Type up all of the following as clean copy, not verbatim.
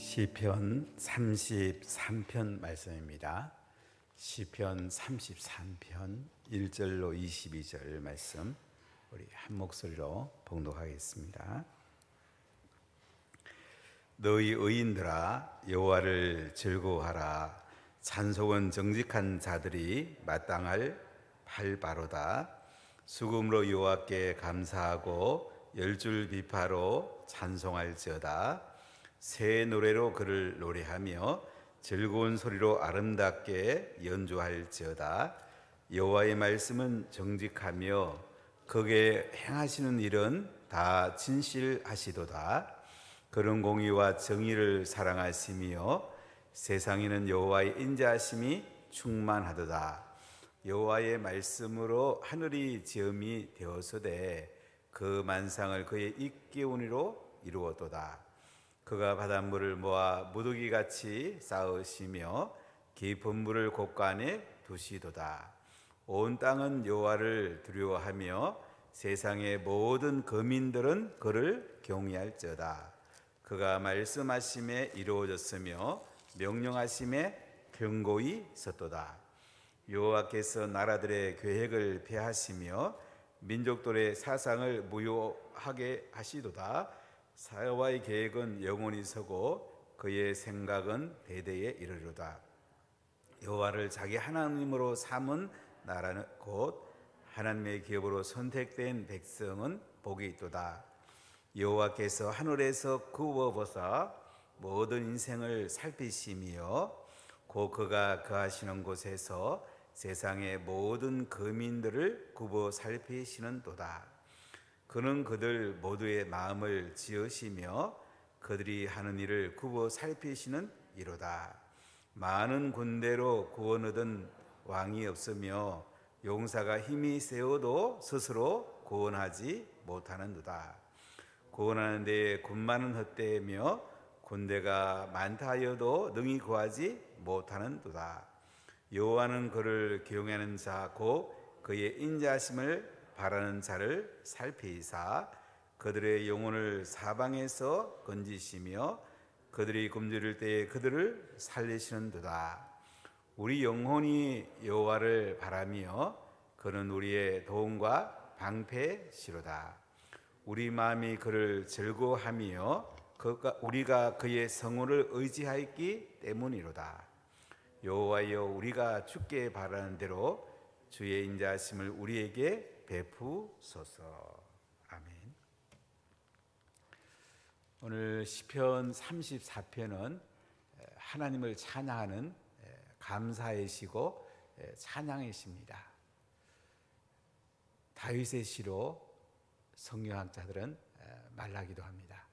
시편 33편 말씀입니다. 시편 33편 1절로 22절 말씀 우리 한 목소리로 봉독하겠습니다. 너희 의인들아 여호와를 즐거워하라. 찬송은 정직한 자들이 마땅할 팔바로다. 수금으로 여호와께 감사하고 열줄 비파로 찬송할지어다. 새 노래로 그를 노래하며 즐거운 소리로 아름답게 연주할지어다. 여호와의 말씀은 정직하며 그게 행하시는 일은 다 진실하시도다. 그런 공의와 정의를 사랑하시며 세상에는 여호와의 인자하심이 충만하도다. 여호와의 말씀으로 하늘이 지음이 되었으되 그 만상을 그의 입기운으로 이루었도다. 그가 바닷물을 모아 무더기같이 쌓으시며 깊은 물을 곳간에 두시도다. 온 땅은 여호와를 두려워하며 세상의 모든 거민들은 그를 경외할지어다. 그가 말씀하심에 이루어졌으며 명령하심에 견고히 섰도다. 여호와께서 나라들의 계획을 폐하시며 민족들의 사상을 무효하게 하시도다. 여호와의 계획은 영원히 서고 그의 생각은 대대에 이르리로다. 여호와를 자기 하나님으로 삼은 나라는 곧 하나님의 기업으로 선택된 백성은 복이 있도다. 여호와께서 하늘에서 구워보사 모든 인생을 살피시며 곧 그가 거하시는 곳에서 세상의 모든 거민들을 굽어 살피시는도다. 그는 그들 모두의 마음을 지으시며 그들이 하는 일을 굽어 살피시는 이로다. 많은 군대로 구원 얻은 왕이 없으며 용사가 힘이 세어도 스스로 구원하지 못하는도다. 구원하는 데에 군마는 헛되며 군대가 많다 하여도 능히 구하지 못하는도다. 여호와는 그를 경외하는 자 곧 그의 인자하심을 바라는 자를 살피사 그들의 영혼을 사방에서 건지시며 그들이 굶주릴 때에 그들을 살리시는도다. 우리 영혼이 여호와를 바라며 그는 우리의 도움과 방패시로다. 우리 마음이 그를 즐거워하며 우리가 그의 성호를 의지하였기 때문이로다. 여호와여 우리가 주께 바라는 대로 주의 인자하심을 우리에게 베푸소서. 아멘. 오늘 시편 34편은 하나님을 찬양하는 감사의 시고 찬양의 시입니다. 다윗의 시로 성경학자들은 말하기도 합니다.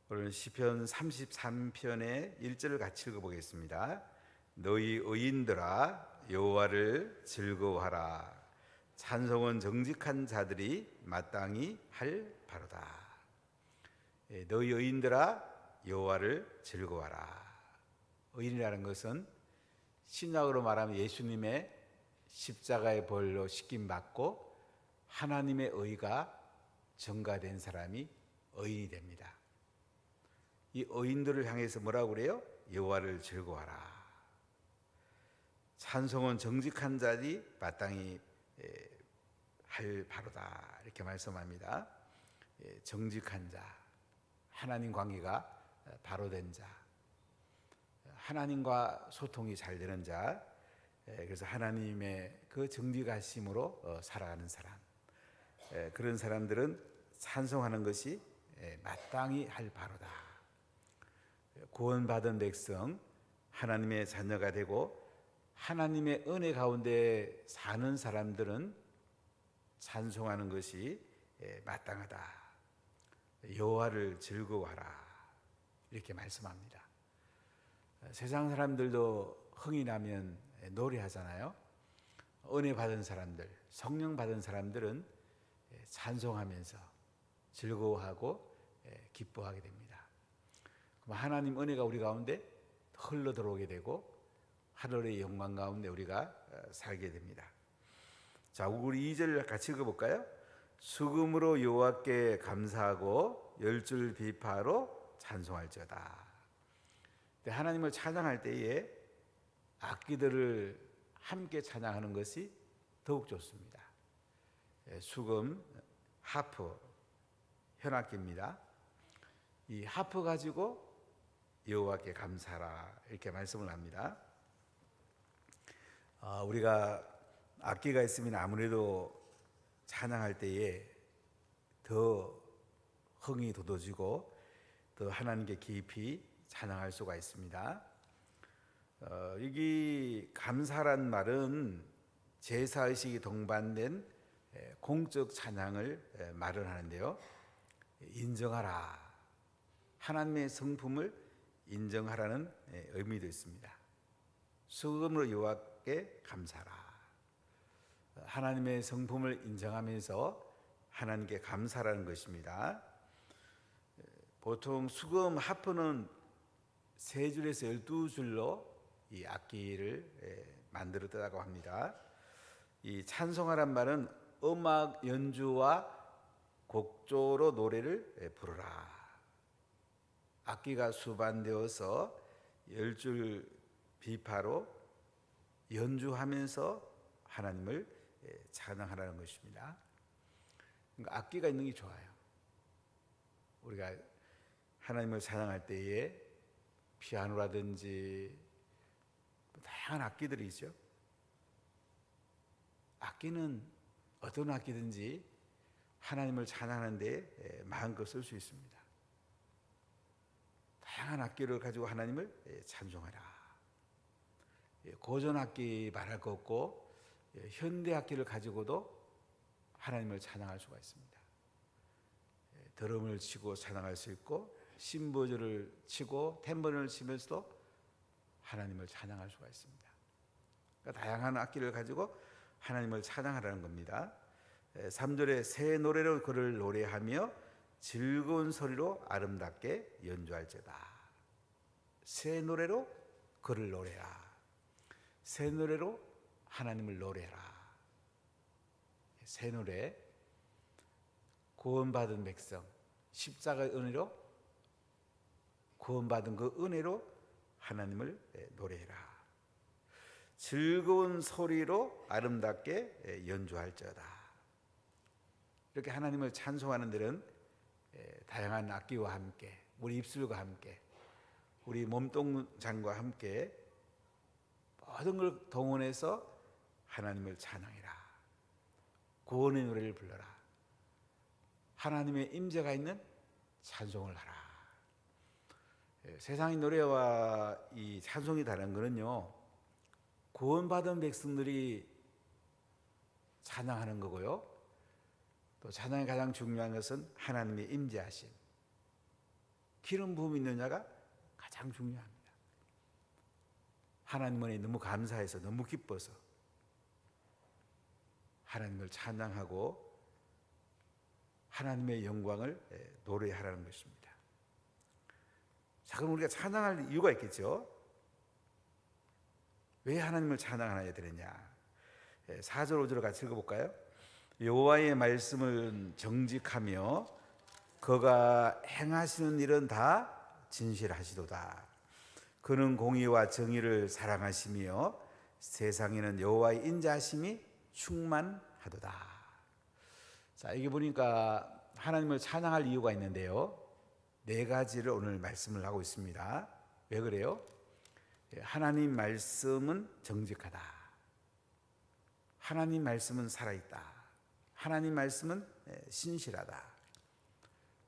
오늘 시편 33편의 1절을 같이 읽어보겠습니다. 너희 의인들아 여호와를 즐거워하라. 찬송은 정직한 자들이 마땅히 할 바로다. 너희 의인들아 여호와를 즐거워하라. 의인이라는 것은 신약으로 말하면 예수님의 십자가의 벌로 씻김받고 하나님의 의가 전가된 사람이 의인이 됩니다. 이 의인들을 향해서 뭐라고 그래요? 여호와를 즐거워하라. 찬송은 정직한 자들이 마땅히 할 바로다. 이렇게 말씀합니다. 정직한 자, 하나님 관계가 바로 된 자, 하나님과 소통이 잘 되는 자, 그래서 하나님의 그 정직하심으로 살아가는 사람, 그런 사람들은 찬송하는 것이 마땅히 할 바로다. 구원받은 백성, 하나님의 자녀가 되고 하나님의 은혜 가운데 사는 사람들은 찬송하는 것이 마땅하다. 여호와를 즐거워하라. 이렇게 말씀합니다. 세상 사람들도 흥이 나면 노래하잖아요. 은혜 받은 사람들, 성령 받은 사람들은 찬송하면서 즐거워하고 기뻐하게 됩니다. 그럼 하나님 은혜가 우리 가운데 흘러 들어오게 되고 하늘의 영광 가운데 우리가 살게 됩니다. 자, 우리 2절 같이 읽어볼까요? 수금으로 여호와께 감사하고 열줄 비파로 찬송할지어다. 하나님을 찬양할 때에 악기들을 함께 찬양하는 것이 더욱 좋습니다. 수금, 하프, 현악기입니다. 이 하프 가지고 여호와께 감사하라 이렇게 말씀을 합니다. 우리가 악기가 있으면 아무래도 찬양할 때에 더 흥이 돋아지고 더 하나님께 깊이 찬양할 수가 있습니다. 여기 감사란 말은 제사의식이 동반된 공적 찬양을 말을 하는데요. 인정하라, 하나님의 성품을 인정하라는 의미도 있습니다. 수금으로 여호와께 감사하라, 하나님의 성품을 인정하면서 하나님께 감사라는 것입니다. 보통 수금 하프는 3줄에서 12줄로 이 악기를 만들었다고 합니다. 이 찬송하란 말은 음악 연주와 곡조로 노래를 부르라. 악기가 수반되어서 10줄 비파로 연주하면서 하나님을 찬양하라는 것입니다. 그러니까 악기가 있는 게 좋아요. 우리가 하나님을 찬양할 때에 피아노라든지 다양한 악기들이 있죠. 악기는 어떤 악기든지 하나님을 찬양하는 데 마음껏 쓸 수 있습니다. 다양한 악기를 가지고 하나님을 찬송하라. 고전 악기 말할 것 없고 현대 악기를 가지고도 하나님을 찬양할 수가 있습니다. 드럼을 치고 찬양할 수 있고 심버전을 치고 탬버린을 치면서도 하나님을 찬양할 수가 있습니다. 그러니까 다양한 악기를 가지고 하나님을 찬양하라는 겁니다. 3절에 새 노래로 그를 노래하며 즐거운 소리로 아름답게 연주할지어다. 새 노래로 그를 노래하라. 새 노래로 하나님을 노래하라. 새 노래, 구원받은 백성, 십자가의 은혜로 구원받은 그 은혜로 하나님을 노래해라. 즐거운 소리로 아름답게 연주할지어다. 이렇게 하나님을 찬송하는 데는 다양한 악기와 함께, 우리 입술과 함께, 우리 몸동장과 함께 모든 걸 동원해서 하나님을 찬양해라. 구원의 노래를 불러라. 하나님의 임재가 있는 찬송을 하라. 세상의 노래와 이 찬송이 다른 거는요, 구원받은 백성들이 찬양하는 거고요, 또 찬양의 가장 중요한 것은 하나님의 임재하심, 기름 부음이 있는 자가 가장 중요합니다. 하나님은 너무 감사해서, 너무 기뻐서 하나님을 찬양하고 하나님의 영광을 노래하라는 것입니다. 자, 그럼 우리가 찬양할 이유가 있겠죠? 왜 하나님을 찬양하야 되느냐? 4절 5절을 같이 읽어볼까요? 여호와의 말씀은 정직하며 그가 행하시는 일은 다 진실하시도다. 그는 공의와 정의를 사랑하시며 세상에는 여호와의 인자하심이 충만하도다. 자, 여기 보니까 하나님을 찬양할 이유가 있는데요, 4가지를 오늘 말씀을 하고 있습니다. 왜 그래요? 하나님 말씀은 정직하다. 하나님 말씀은 살아있다. 하나님 말씀은 신실하다.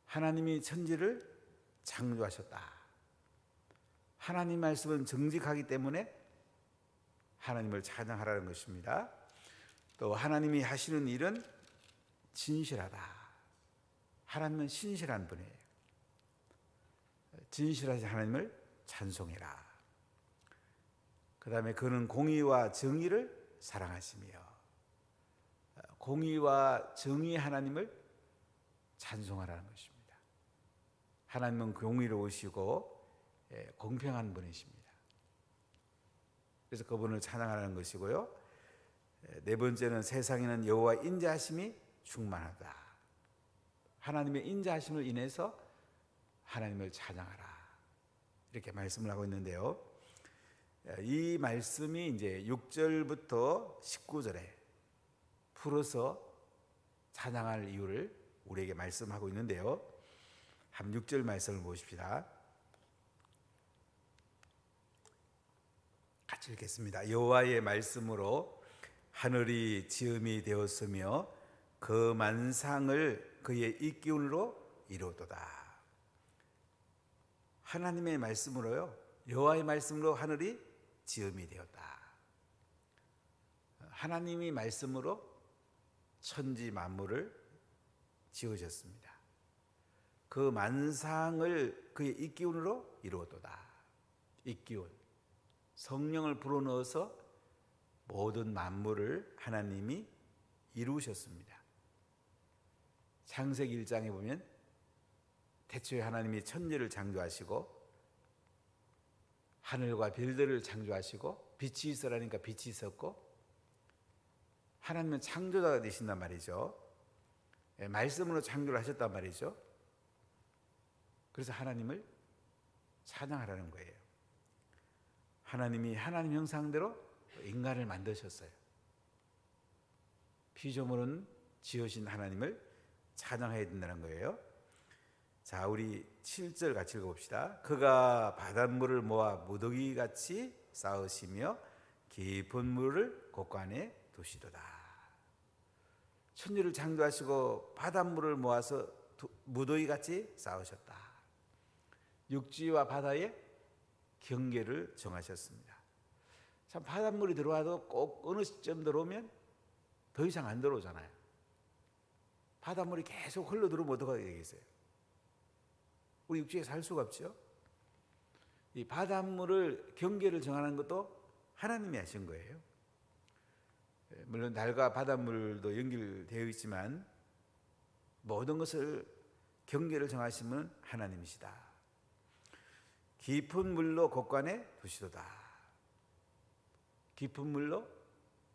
하나님이 천지를 창조하셨다. 하나님 말씀은 정직하기 때문에 하나님을 찬양하라는 것입니다. 또 하나님이 하시는 일은 진실하다. 하나님은 신실한 분이에요. 진실하신 하나님을 찬송해라. 그 다음에 그는 공의와 정의를 사랑하시며, 공의와 정의 하나님을 찬송하라는 것입니다. 하나님은 공의로우시고 공평한 분이십니다. 그래서 그분을 찬양하라는 것이고요, 4번째는 세상에는 여호와 인자하심이 충만하다. 하나님의 인자하심을 인해서 하나님을 찬양하라. 이렇게 말씀을 하고 있는데요. 이 말씀이 이제 6절부터 19절에 풀어서 찬양할 이유를 우리에게 말씀하고 있는데요. 한 6절 말씀을 보십시다. 같이 읽겠습니다. 여호와의 말씀으로 하늘이 지음이 되었으며 그 만상을 그의 입기운으로 이루었도다. 하나님의 말씀으로요, 여호와의 말씀으로 하늘이 지음이 되었다. 하나님이 말씀으로 천지 만물을 지으셨습니다. 그 만상을 그의 입기운으로 이루었도다. 입기운, 성령을 불어넣어서 모든 만물을 하나님이 이루셨습니다. 창세기 1장에 보면 태초에 하나님이 천지를 창조하시고 하늘과 별들을 창조하시고 빛이 있으라니까 빛이 있었고, 하나님은 창조자가 되신단 말이죠. 말씀으로 창조를 하셨단 말이죠. 그래서 하나님을 찬양하라는 거예요. 하나님이 하나님 형상대로 인간을 만드셨어요. 피조물은 지으신 하나님을 찬양해야 된다는 거예요. 자, 우리 7절 같이 읽어봅시다. 그가 바닷물을 모아 무더기같이 쌓으시며 깊은 물을 곳간에 두시도다. 천지를 창조하시고 바닷물을 모아서 무더기같이 쌓으셨다. 육지와 바다의 경계를 정하셨습니다. 참, 바닷물이 들어와도 꼭 어느 시점 들어오면 더 이상 안 들어오잖아요. 바닷물이 계속 흘러 들어오면 어떡하게 되겠어요? 우리 육지에 살 수가 없죠. 이 바닷물을 경계를 정하는 것도 하나님이 하신 거예요. 물론 달과 바닷물도 연결되어 있지만 모든 것을 경계를 정하시면 하나님이시다. 깊은 물로 곳간에 두시도다. 깊은 물로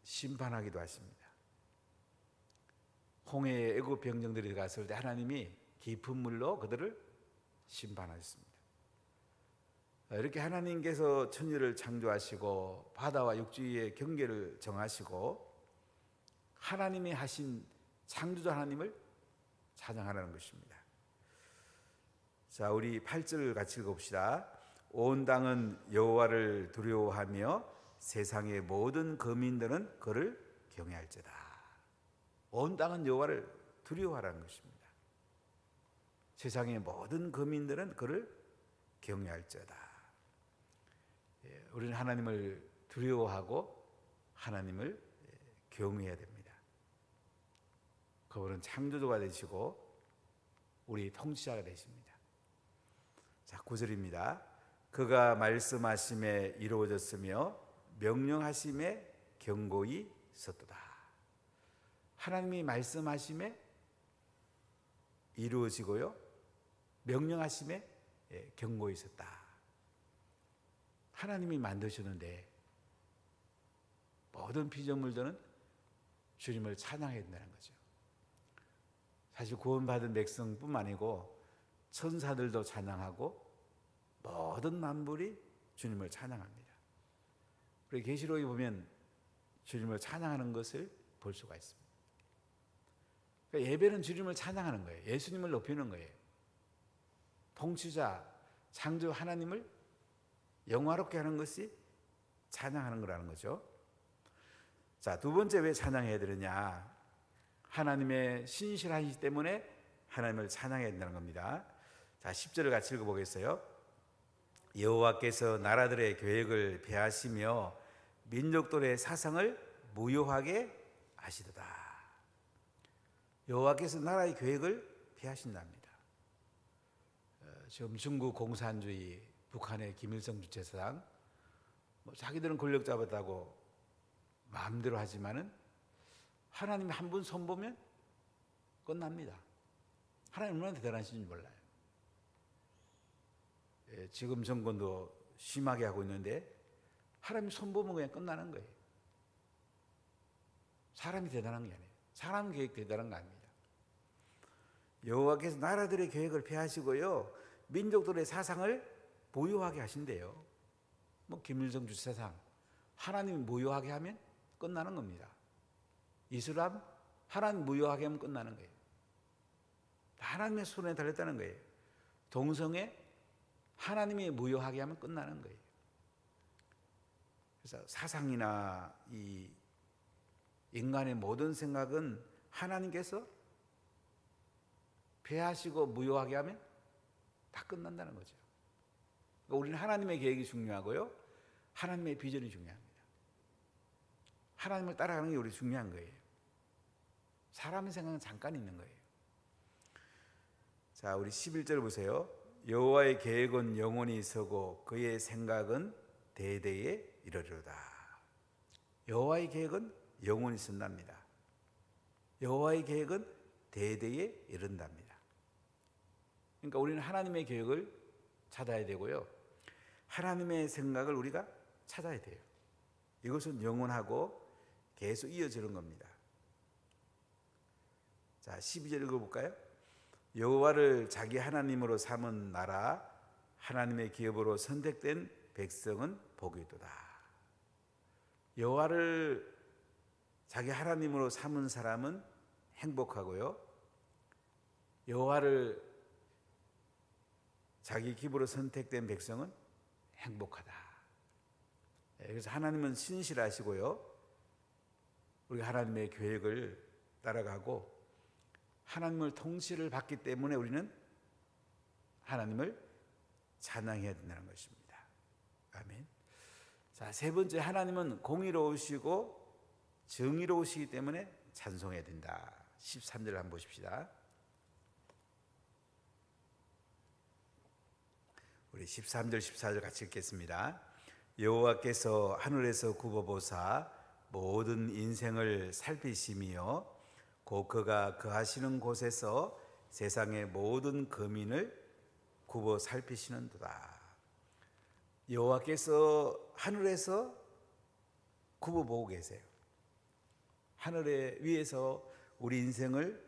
심판하기도 하십니다. 홍해에 애굽 병정들이 들어갔을 때 하나님이 깊은 물로 그들을 심판하셨습니다. 이렇게 하나님께서 천지를 창조하시고 바다와 육지의 경계를 정하시고 하나님이 하신 창조자 하나님을 찬양하라는 것입니다. 자, 우리 8절 같이 읽어봅시다. 온 땅은 여호와를 두려워하며 세상의 모든 거민들은 그를 경외할지어다. 온 땅은 여호와를 두려워하라는 것입니다. 세상의 모든 거민들은 그를 경외할지어다. 우리는 하나님을 두려워하고 하나님을 경외해야 됩니다. 그분은 창조주가 되시고 우리 통치자가 되십니다. 자, 9절입니다. 그가 말씀하심에 이루어졌으며 명령하심에 경고히 있었도다. 하나님이 말씀하심에 이루어지고요, 명령하심에 경고히 있었다. 하나님이 만드셨는데 모든 피조물들은 주님을 찬양해야 된다는 거죠. 사실 구원받은 백성뿐만 아니고 천사들도 찬양하고 모든 만물이 주님을 찬양합니다. 우리 계시록에 보면 주님을 찬양하는 것을 볼 수가 있습니다. 그러니까 예배는 주님을 찬양하는 거예요. 예수님을 높이는 거예요. 통치자, 창조 하나님을 영화롭게 하는 것이 찬양하는 거라는 거죠. 자, 두 번째 왜 찬양해야 되느냐? 하나님의 신실하시기 때문에 하나님을 찬양해야 된다는 겁니다. 자, 10절을 같이 읽어보겠어요. 여호와께서 나라들의 계획을 폐하시며 민족들의 사상을 무효하게 하시도다. 여호와께서 나라의 계획을 폐하신답니다. 지금 중국 공산주의, 북한의 김일성 주체사상, 자기들은 권력 잡았다고 마음대로 하지만은 하나님이 한 분 손보면 끝납니다. 하나님 얼마나 대단하신지 몰라요. 지금 정권도 심하게 하고 있는데 하나님 손보면 그냥 끝나는 거예요. 사람이 대단한 게 아니에요. 사람 계획 대단한 거 아닙니다. 여호와께서 나라들의 계획을 폐하시고요, 민족들의 사상을 무효하게 하신대요. 뭐 김일성 주차장 하나님이 무효하게 하면 끝나는 겁니다. 이슬람 하나님 무효하게 하면 끝나는 거예요. 하나님의 손에 달렸다는 거예요. 동성애 하나님이 무효하게 하면 끝나는 거예요. 그래서 사상이나 이 인간의 모든 생각은 하나님께서 폐하시고 무효하게 하면 다 끝난다는 거죠. 그러니까 우리는 하나님의 계획이 중요하고요, 하나님의 비전이 중요합니다. 하나님을 따라가는 게 우리 중요한 거예요. 사람의 생각은 잠깐 있는 거예요. 자, 우리 11절 보세요. 여호와의 계획은 영원히 서고 그의 생각은 대대에 이르리로다. 여호와의 계획은 영원히 선답니다. 여호와의 계획은 대대에 이른답니다. 그러니까 우리는 하나님의 계획을 찾아야 되고요, 하나님의 생각을 우리가 찾아야 돼요. 이것은 영원하고 계속 이어지는 겁니다. 자, 12절 읽어볼까요? 여호와를 자기 하나님으로 삼은 나라, 하나님의 기업으로 선택된 백성은 복이도다. 여호와를 자기 하나님으로 삼은 사람은 행복하고요, 여호와를 자기 기업으로 선택된 백성은 행복하다. 그래서 하나님은 신실하시고요, 우리가 하나님의 계획을 따라가고 하나님을 통치를 받기 때문에 우리는 하나님을 찬양해야 된다는 것입니다. 아멘. 자, 세 번째, 하나님은 공의로우시고 정의로우시기 때문에 찬송해야 된다. 13절 한번 보십시다. 우리 13절 14절 같이 읽겠습니다. 여호와께서 하늘에서 굽어보사 모든 인생을 살피시며 곧 그가 거하시는 곳에서 세상의 모든 거민을 굽어 살피시는도다. 여호와께서 하늘에서 굽어보고 계세요. 하늘에 위에서 우리 인생을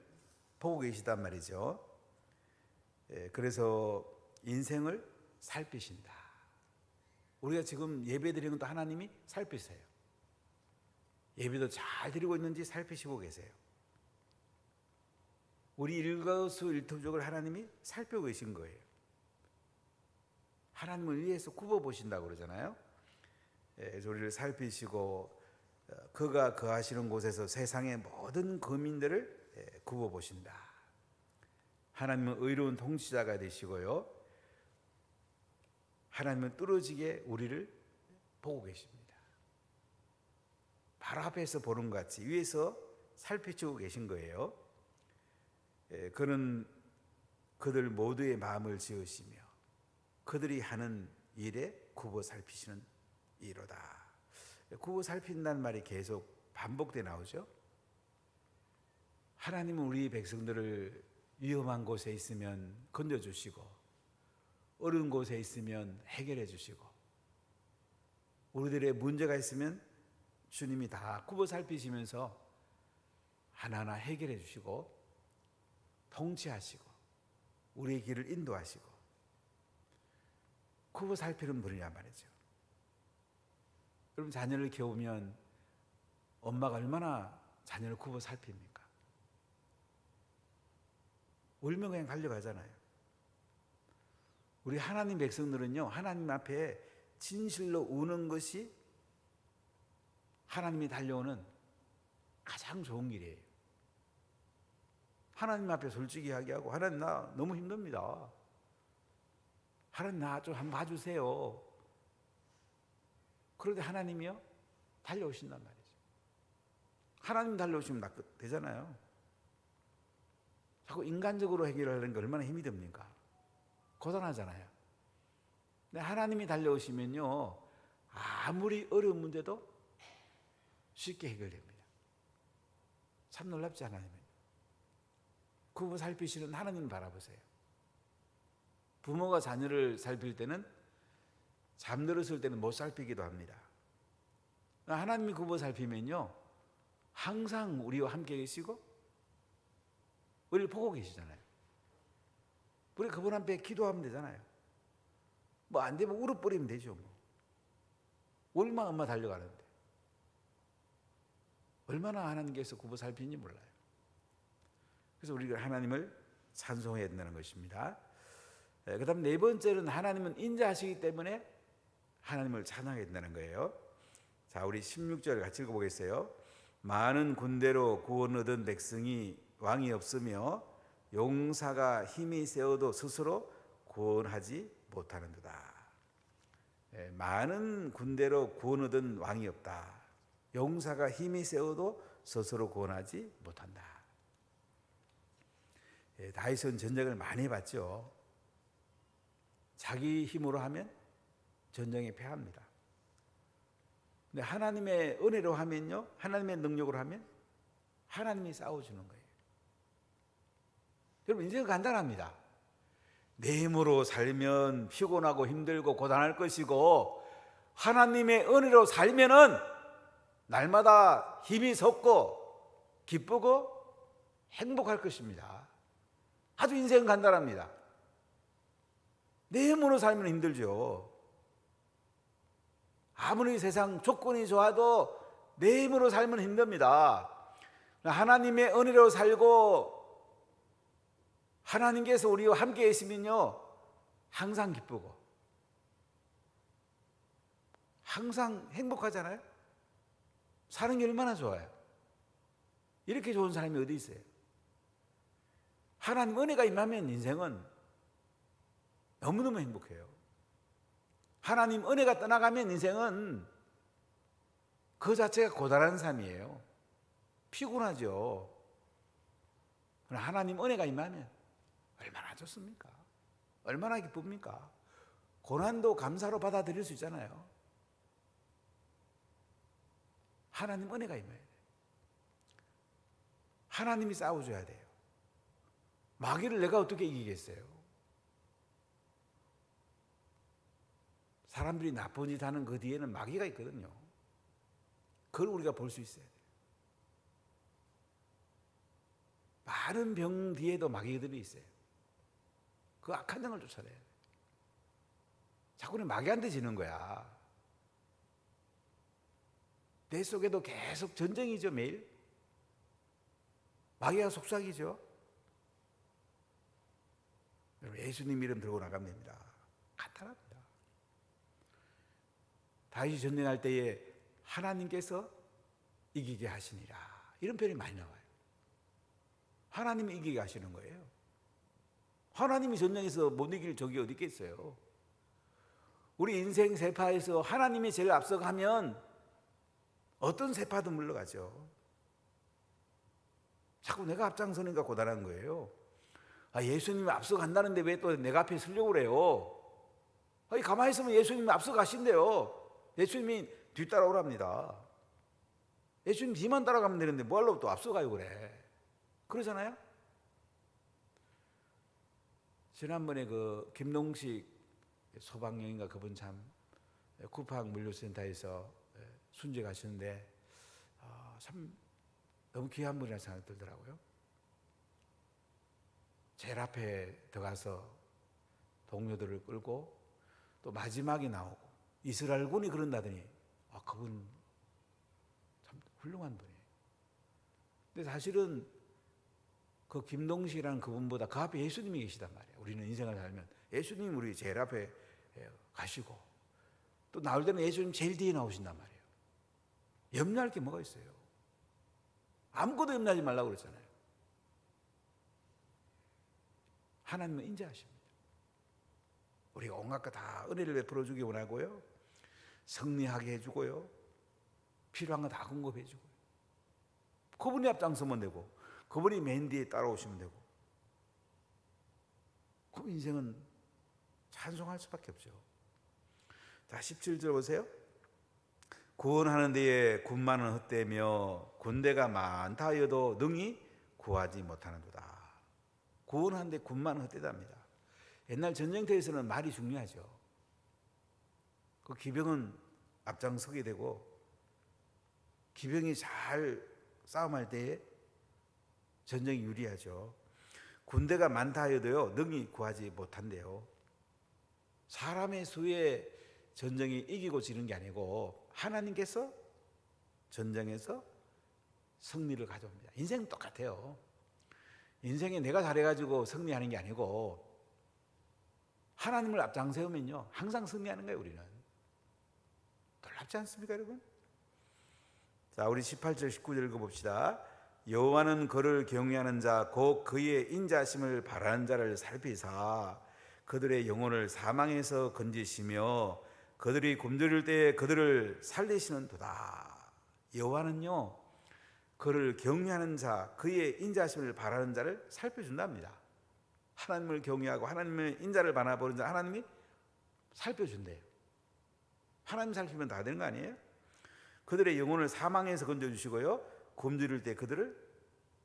보고 계시단 말이죠. 그래서 인생을 살피신다. 우리가 지금 예배 드리는 것도 하나님이 살피세요. 예배도 잘 드리고 있는지 살피시고 계세요. 우리 일거수일투족을 하나님이 살피고 계신 거예요. 하나님을 위해서 굽어보신다고 그러잖아요. 그래서 우리를 살피시고 그가 거하시는 곳에서 세상의 모든 거민들을 굽어보신다. 하나님은 의로운 통치자가 되시고요, 하나님은 뚫어지게 우리를 보고 계십니다. 바로 앞에서 보는 것 같이 위에서 살피시고 계신 거예요. 그는 그들 모두의 마음을 지으시며 그들이 하는 일에 굽어 살피시는 이로다. 굽어 살핀다는 말이 계속 반복돼 나오죠. 하나님은 우리 백성들을 위험한 곳에 있으면 건져주시고 어려운 곳에 있으면 해결해 주시고 우리들의 문제가 있으면 주님이 다 굽어 살피시면서 하나하나 해결해 주시고 통치하시고 우리의 길을 인도하시고 굽어 살피는 분이란 말이죠. 여러분, 자녀를 키우면 엄마가 얼마나 자녀를 굽어 살핍니까? 울면 그냥 달려가잖아요. 우리 하나님 백성들은요, 하나님 앞에 진실로 우는 것이 하나님이 달려오는 가장 좋은 길이에요. 하나님 앞에 솔직히 이야기하고, 하나님 나 너무 힘듭니다. 하나님 나 좀 한번 봐주세요. 그런데 하나님이요 달려오신단 말이죠. 하나님 달려오시면 되잖아요. 자꾸 인간적으로 해결하려는 게 얼마나 힘이 듭니까? 고단하잖아요. 근데 하나님이 달려오시면요 아무리 어려운 문제도 쉽게 해결됩니다. 참 놀랍지 않아요? 굽어 살피시는 하나님을 바라보세요. 부모가 자녀를 살필 때는 잠들었을 때는 못 살피기도 합니다. 하나님이 굽어 살피면요 항상 우리와 함께 계시고 우리를 보고 계시잖아요. 우리 그분 앞에 기도하면 되잖아요. 뭐 안 되면 울어버리면 되죠. 뭐. 얼마 달려가는데. 얼마나 하나님께서 굽어 살피는지 몰라요. 그래서 우리가 하나님을 찬송해야 된다는 것입니다. 그 다음 네 번째는 하나님은 인자하시기 때문에 하나님을 찬양해야 된다는 거예요. 자, 우리 16절 같이 읽어보겠어요. 많은 군대로 구원 얻은 백성이 왕이 없으며 용사가 힘이 세어도 스스로 구원하지 못하는도다. 많은 군대로 구원 얻은 왕이 없다. 용사가 힘이 세어도 스스로 구원하지 못한다. 다윗은 전쟁을 많이 해봤죠. 자기 힘으로 하면 전쟁에 패합니다. 근데 하나님의 은혜로 하면요, 하나님의 능력으로 하면 하나님이 싸워주는 거예요. 여러분, 인생은 간단합니다. 내 힘으로 살면 피곤하고 힘들고 고단할 것이고, 하나님의 은혜로 살면은 날마다 힘이 솟고 기쁘고 행복할 것입니다. 아주 인생은 간단합니다. 내 힘으로 살면 힘들죠. 아무리 세상 조건이 좋아도 내 힘으로 살면 힘듭니다. 하나님의 은혜로 살고 하나님께서 우리와 함께 계시면요, 항상 기쁘고 항상 행복하잖아요. 사는 게 얼마나 좋아요. 이렇게 좋은 사람이 어디 있어요? 하나님 은혜가 임하면 인생은 너무너무 행복해요. 하나님 은혜가 떠나가면 인생은 그 자체가 고단한 삶이에요. 피곤하죠. 그러나 하나님 은혜가 임하면 얼마나 좋습니까? 얼마나 기쁩니까? 고난도 감사로 받아들일 수 있잖아요. 하나님 은혜가 임해야 돼요. 하나님이 싸워줘야 돼요. 마귀를 내가 어떻게 이기겠어요? 사람들이 나쁜 짓 하는 그 뒤에는 마귀가 있거든요. 그걸 우리가 볼 수 있어야 돼요. 많은 병 뒤에도 마귀들이 있어요. 그 악한 영을 쫓아내야 돼요. 자꾸는 마귀한테 지는 거야. 내 속에도 계속 전쟁이죠, 매일. 마귀가 속삭이죠. 예수님 이름 들고 나가면 됩니다. 간단합니다. 다윗이 전쟁할 때에 하나님께서 이기게 하시니라, 이런 표현이 많이 나와요. 하나님이 이기게 하시는 거예요. 하나님이 전쟁에서 못 이길 적이 어디 있겠어요? 우리 인생 세파에서 하나님이 제일 앞서가면 어떤 세파도 물러가죠. 자꾸 내가 앞장서니까 고단한 거예요. 예수님이 앞서간다는데 왜 또 내가 앞에 서려고 그래요? 가만히 있으면 예수님이 앞서가신대요. 예수님이 뒤따라오랍니다. 예수님 뒤만 따라가면 되는데 뭐하려고 또 앞서가요 그래? 그러잖아요. 지난번에 그 김동식 소방령인가 그분 참 쿠팡 물류센터에서 순회 가시는데 참 너무 귀한 분이라는 생각이 들더라고요. 제일 앞에 들어가서 동료들을 끌고 또 마지막에 나오고 이스라엘군이 그런다더니 그분 참 훌륭한 분이에요. 근데 사실은 그 김동식이라는 그분보다 그 앞에 예수님이 계시단 말이에요. 우리는 인생을 살면 예수님이 우리 제일 앞에 가시고 또 나올 때는 예수님 제일 뒤에 나오신단 말이에요. 염려할 게 뭐가 있어요? 아무것도 염려하지 말라고 그랬잖아요. 하나님은 인자하십니다. 우리가 온갖 거 다 은혜를 베풀어 주기 원하고요, 승리하게 해주고요, 필요한 거 다 공급해 주고요. 그분이 앞장서면 되고 그분이 맨 뒤에 따라오시면 되고, 그 인생은 찬송할 수밖에 없죠. 자, 17절 보세요. 구원하는 데에 군마는 헛되며 군대가 많다 하여도 능히 구하지 못하는도다. 구원하는 데 군마는 헛되답니다. 옛날 전쟁터에서는 말이 중요하죠. 그 기병은 앞장서게 되고 기병이 잘 싸움할 때에 전쟁이 유리하죠. 군대가 많다 하여도요 능히 구하지 못한대요. 사람의 수에 전쟁이 이기고 지는 게 아니고 하나님께서 전쟁에서 승리를 가져옵니다. 인생은 똑같아요. 인생에 내가 잘해가지고 승리하는 게 아니고 하나님을 앞장세우면요 항상 승리하는 거예요. 우리는 놀랍지 않습니까 여러분? 자, 우리 18절 19절 읽어봅시다. 여호와는 그를 경외하는 자 곧 그의 인자심을 바라는 자를 살피사 그들의 영혼을 사망에서 건지시며 그들이 굶주릴 때에 그들을 살리시는도다. 여호와는요 그를 경외하는 자 그의 인자심을 바라는 자를 살펴준답니다. 하나님을 경외하고 하나님의 인자를 바라보는 자 하나님이 살펴준대요. 하나님 살피면 다 되는 거 아니에요? 그들의 영혼을 사망에서 건져주시고요 굶주릴 때 그들을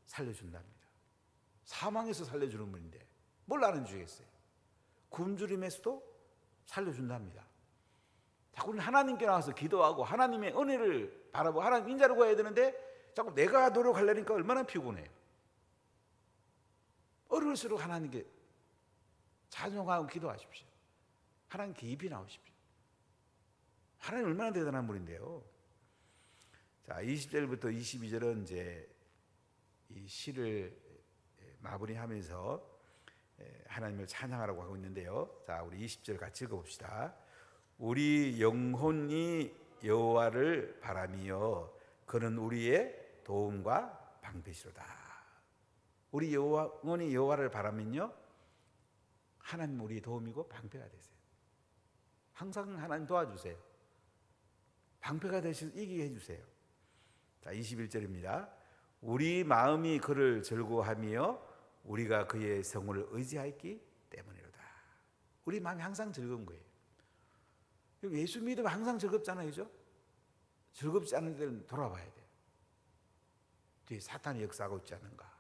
살려준답니다. 사망에서 살려주는 분인데 뭘 안 해주겠어요? 굶주림에서도 살려준답니다. 자꾸 하나님께 나와서 기도하고 하나님의 은혜를 바라보고 하나님 인자를 구해야 되는데 자꾸 내가 노력하려니까 얼마나 피곤해요. 어려울수록 하나님께 찬송하고 기도하십시오. 하나님 깊이 나오십시오. 하나님 얼마나 대단한 분인데요. 자, 20절부터 22절은 이제 이 시를 마무리하면서 하나님을 찬양하라고 하고 있는데요. 자, 우리 20절 같이 읽어봅시다. 우리 영혼이 여호와를 바라며 그는 우리의 도움과 방패시로다. 우리 영혼이 여호와를 바라면요 하나님 우리의 도움이고 방패가 되세요. 항상 하나님 도와주세요. 방패가 되셔서 이기게 해주세요. 자, 21절입니다. 우리 마음이 그를 즐거워하며 우리가 그의 성을 의지하였기 때문이로다. 우리 마음이 항상 즐거운 거예요. 예수 믿으면 항상 즐겁잖아요, 그죠? 즐겁지 않은 데는 돌아봐야 돼요. 뒤에 사탄이 역사하고 있지 않는가?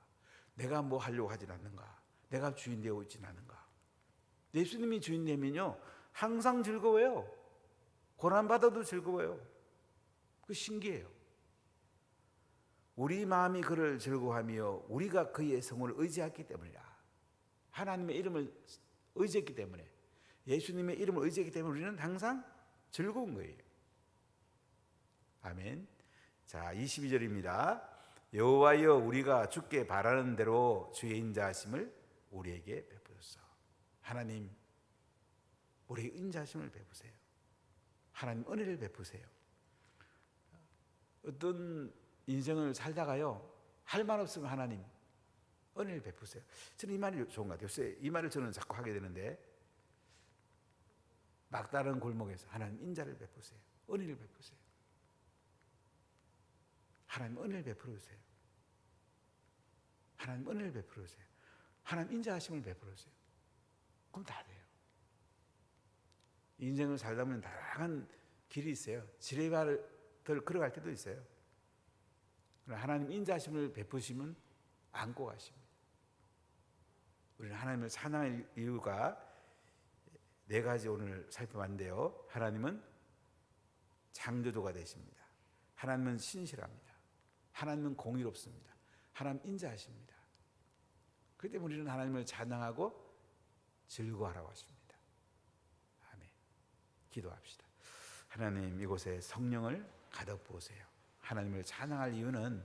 내가 뭐 하려고 하진 않는가? 내가 주인 되고 있진 않은가? 예수님이 주인 되면요 항상 즐거워요. 고난받아도 즐거워요. 그 신기해요. 우리 마음이 그를 즐거워하며 우리가 그의 성을 의지했기 때문이라. 하나님의 이름을 의지했기 때문에 예수님의 이름을 의지했기 때문에 우리는 항상 즐거운 거예요. 아멘. 자, 22절입니다. 여호와여 우리가 주께 바라는 대로 주의 인자하심을 우리에게 베푸소서. 하나님 우리의 인자하심을 베푸세요. 하나님 은혜를 베푸세요. 어떤 인생을 살다가요 할 말 없으면 하나님 은혜를 베푸세요. 저는 이 말이 좋은 것 같아요. 이 말을 저는 자꾸 하게 되는데 막다른 골목에서 하나님 인자를 베푸세요. 은혜를 베푸세요. 하나님 은혜를 베풀어 주세요. 하나님 은혜를 베풀어 주세요. 하나님 인자하심을 베풀어 주세요. 그럼 다 돼요. 인생을 살다 보면 다양한 길이 있어요. 지뢰발을 걸어갈 때도 있어요. 하나님 인자하심을 베푸시면 안고 가십니다. 우리는 하나님을 찬양할 이유가 네 가지 오늘 살펴봤는데요. 하나님은 창조주가 되십니다. 하나님은 신실합니다. 하나님은 공의롭습니다. 하나님 인자하십니다. 그렇기 때문에 우리는 하나님을 찬양하고 즐거워하라고 하십니다. 아멘. 기도합시다. 하나님 이곳에 성령을 가득 부으세요. 하나님을 찬양할 이유는